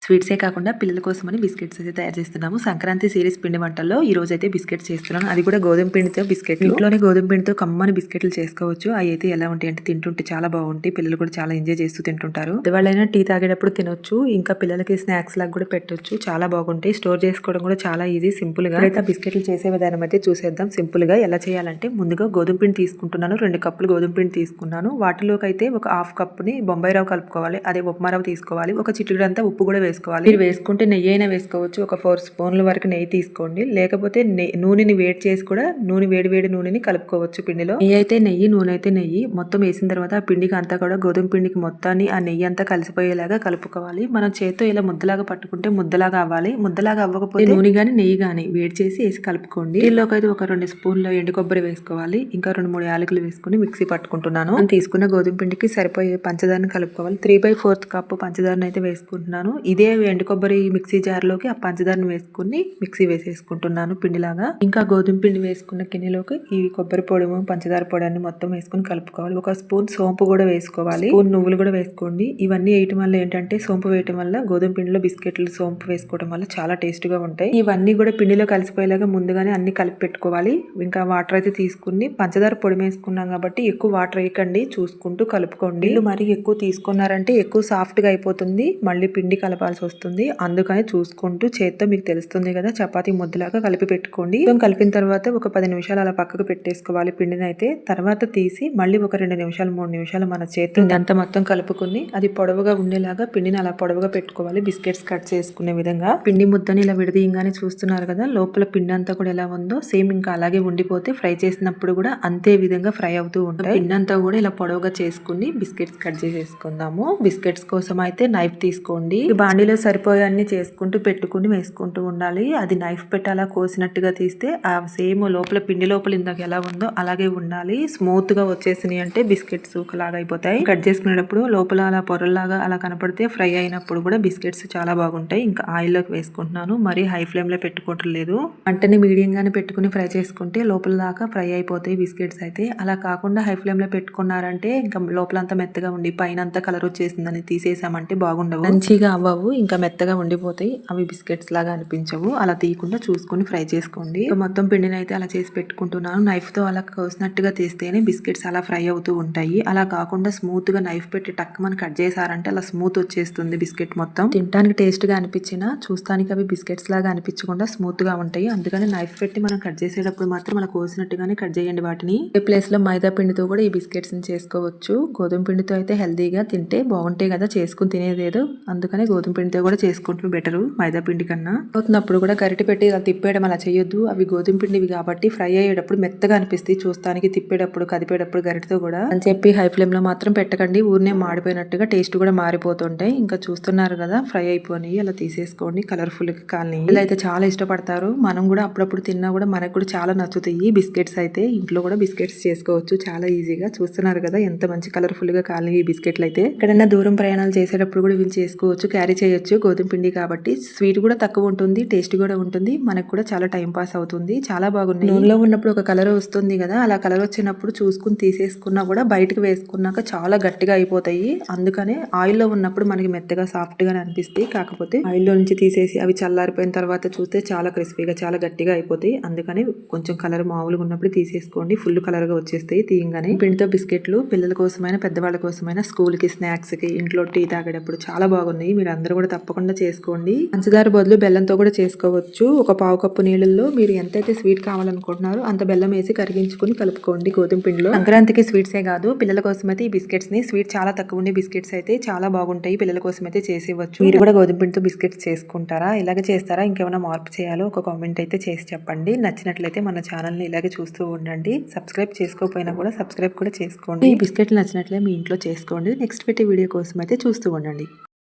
స్వీట్సే కాకుండా పిల్లల కోసమని బిస్కెట్స్ అయితే తయారు చేస్తున్నాము. సంక్రాంతి సిరీస్ పిండి వంటల్లో ఈ రోజు అయితే బిస్కెట్స్ చేస్తున్నాను. అది కూడా గోధుమ పిండితో బిస్కెట్లు. ఇంట్లోనే గోధుమ పిండితో కమ్మని బిస్కెట్లు చేసుకోవచ్చు. అవి అయితే ఎలా ఉంటాయి అంటే తింటుంటే చాలా బాగుంటాయి. పిల్లలు కూడా చాలా ఎంజాయ్ చేస్తూ తింటుంటారు. వాళ్ళైనా టీ తాగేటప్పుడు తినొచ్చు. ఇంకా పిల్లలకి స్నాక్స్ లాగా కూడా పెట్టొచ్చు. చాలా బాగుంటాయి. స్టోర్ చేసుకోవడం కూడా చాలా ఈజీ, సింపుల్ గా. అయితే బిస్కెట్లు చేసే విధానం అయితే చూసేద్దాం. సింపుల్ గా ఎలా చేయాలంటే ముందుగా గోధుమ పిండి తీసుకుంటున్నాను. 2 కప్పులు గోధుమ పిండి తీసుకున్నాను. వాటిలోకి అయితే ఒక హాఫ్ కప్పుని బొంబాయి రవ్వ కలుపుకోవాలి. అదే ఉప్మా రవ్వ తీసుకోవాలి. ఒక చిటికెడు అంతా ఉప్పు కూడా వేసుకోవాలి. మీరు వేసుకుంటే నెయ్యి అయినా వేసుకోవచ్చు. ఒక 4 స్పూన్ల వరకు నెయ్యి తీసుకోండి. లేకపోతే నూనెని వేడి చేసి కూడా వేడి నూనెని కలుపుకోవచ్చు పిండిలో. నెయ్యి అయితే నెయ్యి, నూనె అయితే నెయ్యి. మొత్తం వేసిన తర్వాత ఆ పిండికి అంతా కూడా గోధుమ పిండికి మొత్తాన్ని ఆ నెయ్యి అంతా కలిసిపోయేలాగా కలుపుకోవాలి. మనం చేత్తో ఇలా ముద్దలాగా పట్టుకుంటే ముద్దలాగా అవ్వాలి. ముద్దలాగా అవ్వకపోతే నూనె గాని నెయ్యి గాని వేడి చేసి వేసి కలుపుకోండి. దీనిలోకి అయితే ఒక 2 స్పూన్ల ఎండు కొబ్బరి వేసుకోవాలి. ఇంకా 2-3 యాలకులు వేసుకుని మిక్సీ పట్టుకుంటున్నాను. తీసుకున్న గోధుమ పిండికి సరిపోయే పంచదారని కలుపుకోవాలి. 3/4 కప్పు పంచదారని అయితే వేసుకుంటున్నాను. ఇదే ఎండు కొబ్బరి మిక్సీ జార్ లోకి ఆ పంచదారని వేసుకుని మిక్సీ వేసేసుకుంటున్నాను పిండిలాగా. ఇంకా గోధుమ పిండి వేసుకున్న గిన్నెలోకి ఈ కొబ్బరి పొడి, పంచదార పొడి అన్ని మొత్తం వేసుకుని కలుపుకోవాలి. ఒక స్పూన్ సోంపు కూడా వేసుకోవాలి. స్పూన్ నువ్వులు కూడా వేసుకోండి. ఇవన్నీ వేయటం వల్ల ఏంటంటే సోంపు వేయటం వల్ల గోధుమ పిండిలో బిస్కెట్లు సోంపు వేసుకోవడం వల్ల చాలా టేస్ట్ గా ఉంటాయి. ఇవన్నీ కూడా పిండిలో కలిసిపోయేలాగా ముందుగానే అన్ని కలిపి పెట్టుకోవాలి. ఇంకా వాటర్ అయితే తీసుకుని పంచదార పొడి వేసుకున్నాం కాబట్టి ఎక్కువ వాటర్ వేయకండి, చూసుకుంటూ కలుపుకోండి. మరి ఎక్కువ తీసుకున్నారంటే ఎక్కువ సాఫ్ట్ గా అయిపోతుంది. మళ్ళీ పిండి కలపాల్సి వస్తుంది. అందుకని చూసుకుంటూ చేత్తో మీకు తెలుస్తుంది కదా, చపాతీ ముద్దలాగా కలిపి పెట్టుకోండి. కలిపిన తర్వాత ఒక 10 నిమిషాలు అలా పక్కకు పెట్టేసుకోవాలి పిండిని అయితే. తర్వాత తీసి మళ్ళీ ఒక 2 నిమిషాలు 3 నిమిషాలు మన చేతి అంతా మొత్తం కలుపుకుని అది పొడవుగా ఉండేలాగా పిండిని అలా పొడవుగా పెట్టుకోవాలి. బిస్కెట్స్ కట్ చేసుకునే విధంగా. పిండి ముద్దని ఇలా విడదీయంగానే చూస్తున్నారు కదా, లోపల పిండి అంతా కూడా ఎలా ఉందో సేమ్ ఇంకా అలాగే ఉండిపోతే ఫ్రై చేసినప్పుడు కూడా అంతే విధంగా ఫ్రై అవుతూ ఉంటాయి. పిండి అంతా కూడా ఇలా పొడవుగా చేసుకుని బిస్కెట్స్ కట్ చేసేసుకుందాము. బిస్కెట్స్ కోసం అయితే నైఫ్ తీసుకోండి. బాండీలో సరిపోయే అన్ని చేసుకుంటూ పెట్టుకుని వేసుకుంటూ ఉండాలి. అది నైఫ్ పెట్టి అలా కోసినట్టుగా తీస్తే ఆ సేమ్ లోపల పిండి లోపల ఇందాక ఎలా ఉందో అలాగే ఉండాలి. స్మూత్ గా వచ్చేసినాయి అంటే బిస్కెట్స్ లాగా అయిపోతాయి. కట్ చేసుకునేటప్పుడు లోపల అలా పొరల్లాగా అలా కనపడితే ఫ్రై అయినప్పుడు కూడా బిస్కెట్స్ చాలా బాగుంటాయి. ఇంకా ఆయిల్ లోకి వేసుకుంటున్నాను. మరీ హై ఫ్లేమ్ లో పెట్టుకోవటం లేదు. మంటని మీడియం గానే పెట్టుకుని ఫ్రై చేసుకుంటే లోపల దాకా ఫ్రై అయిపోతాయి బిస్కెట్స్ అయితే. అలా కాకుండా హై ఫ్లేమ్ లో పెట్టుకున్నారంటే ఇంకా లోపలంతా మెత్తగా ఉండి పైన అంతా కలర్ వచ్చేసిందని తీసేసామంటే బాగుండవు, మంచిగా అవ్వవు, ఇంకా మెత్తగా ఉండిపోతాయి. అవి బిస్కెట్స్ లాగా అనిపించవు. అలా తీయకుండా చూసుకుని ఫ్రై చేసుకోండి. మొత్తం పిండిని అయితే అలా చేసి పెట్టుకుంటున్నాను. నైఫ్ తో అలా కోసినట్టుగా తీస్తేనే బిస్కెట్స్ అలా ఫ్రై అవుతూ ఉంటాయి. అలా కాకుండా స్మూత్ గా నైఫ్ పెట్టి టక్ మన కట్ చేసారంటే అలా స్మూత్ వచ్చేస్తుంది బిస్కెట్ మొత్తం. తినడానికి టేస్ట్ గా అనిపించినా చూస్తానికి అవి బిస్కెట్స్ లాగా అనిపించకుండా స్మూత్ గా ఉంటాయి. అందుకని నైఫ్ పెట్టి మనం కట్ చేసేటప్పుడు మాత్రం అలా కోసినట్టుగానే కట్ చేయండి వాటిని. ఈ ప్లేస్ లో మైదా పిండితో కూడా ఈ బిస్కెట్స్ ని చేసుకోవచ్చు. గోధుమ పిండితో అయితే హెల్దీగా తింటే బాగుంటాయి కదా, చేసుకుని తినేదేదో. అందుకని గోధుమ పిండితో కూడా చేసుకుంటూ బెటరు మైదా పిండి కన్నా. అవుతున్నప్పుడు కూడా గరిటె పెట్టి ఇలా తిప్పేయడం అలా చేయొద్దు. అవి గోధుమ పిండివి కాబట్టి ఫ్రై అయ్యేటప్పుడు మెత్తగా అనిపిస్తాయి చూస్తానికి. తిప్పేటప్పుడు కదిపేటప్పుడు గరిటెతో కూడా అని చెప్పి హై ఫ్లేమ్ లో మాత్రం పెట్టకండి. ఊరినే మాడిపోయినట్టుగా టేస్ట్ కూడా మారిపోతుంటాయి. ఇంకా చూస్తున్నారు కదా ఫ్రై అయిపోయి అలా తీసేసుకోండి. కలర్ఫుల్ గా కాలనీ ఇలా అయితే చాలా ఇష్టపడతారు. మనం కూడా అప్పుడప్పుడు తిన్నా కూడా మనకు కూడా చాలా నచ్చుతాయి బిస్కెట్స్ అయితే. ఇంట్లో కూడా బిస్కెట్స్ చేసుకోవచ్చు చాలా ఈజీగా. చూస్తున్నారు కదా ఎంత మంచి కలర్ఫుల్ గా కాలనీ ఈ బిస్కెట్లు అయితే. ఎక్కడైనా దూరం ప్రయాణాలు చేసేటప్పుడు కూడా వీళ్ళు చేసుకోవచ్చు, క్యారీ చేయొచ్చు. గోధుమ పిండి కాబట్టి స్వీట్ కూడా తక్కువ ఉంటుంది, టేస్ట్ కూడా ఉంటుంది. మనకు కూడా చాలా టైం పాస్ అవుతుంది. చాలా బాగున్నాయి. నూనెలో ఉన్నప్పుడు ఒక కలర్ వస్తుంది కదా, అలా కలర్ వచ్చినప్పుడు చూసుకుని తీసేసుకున్నా కూడా బయటకు వేసుకున్నాక చాలా గట్టిగా అయిపోతాయి. అందుకనే ఆయిల్లో ఉన్నప్పుడు మనకి మెత్తగా సాఫ్ట్ గానే అనిపిస్తాయి. కాకపోతే ఆయిల్లో నుంచి తీసేసి అవి చల్లారిపోయిన తర్వాత చూస్తే చాలా క్రిస్పీగా చాలా గట్టిగా అయిపోతాయి. అందుకని కొంచెం కలర్ మామూలుగా ఉన్నప్పుడు తీసేసుకోండి. ఫుల్ కలర్ గా వచ్చేస్తాయి తీయంగానే. పిండితో బిస్కెట్లు పిల్లల కోసమైనా పెద్దవాళ్ళ కోసమైనా స్కూల్ కి స్నాక్స్ కి ఇంట్లో టీ తాగేటప్పుడు చాలా బాగున్నాయి. మీరు అందరూ కూడా తప్పకుండా చేసుకోండి. పంచదార బదులు బెల్లంతో కూడా చేసుకోవచ్చు. ఒక 1/2 కప్పు నీళ్ళల్లో మీరు ఎంతైతే స్వీట్ కావాలనుకుంటున్నారో అంత బెల్లం వేసి కరిగించుకుని కలుపుకోండి గోధుమ పిండిలో. సంక్రాంతికి స్వీట్సే కాదు పిల్లల కోసం అయితే ఈ బిస్కెట్స్ ని, స్వీట్ చాలా తక్కువ ఉండే బిస్కెట్స్ అయితే చాలా బాగుంటాయి. పిల్లల కోసం అయితే చేసేవచ్చు. మీరు కూడా గోధుమ పిండితో బిస్కెట్స్ చేసుకుంటారా, ఇలాగే చేస్తారా, ఇంకేమైనా మార్పు చేయాలో ఒక కామెంట్ అయితే చేసి చెప్పండి. నచ్చినట్లయితే మన ఛానల్ ని ఇలాగే చూస్తూ ఉండండి. సబ్స్క్రైబ్ చేసుకోకపోయినా కూడా సబ్స్క్రైబ్ కూడా చేసుకోండి. ఈ బిస్కెట్లు నచ్చినట్లే మీ ఇంట్లో చేసుకోండి. నెక్స్ట్ పెట్టే వీడియో కోసం అయితే చూస్తూ ఉండండి.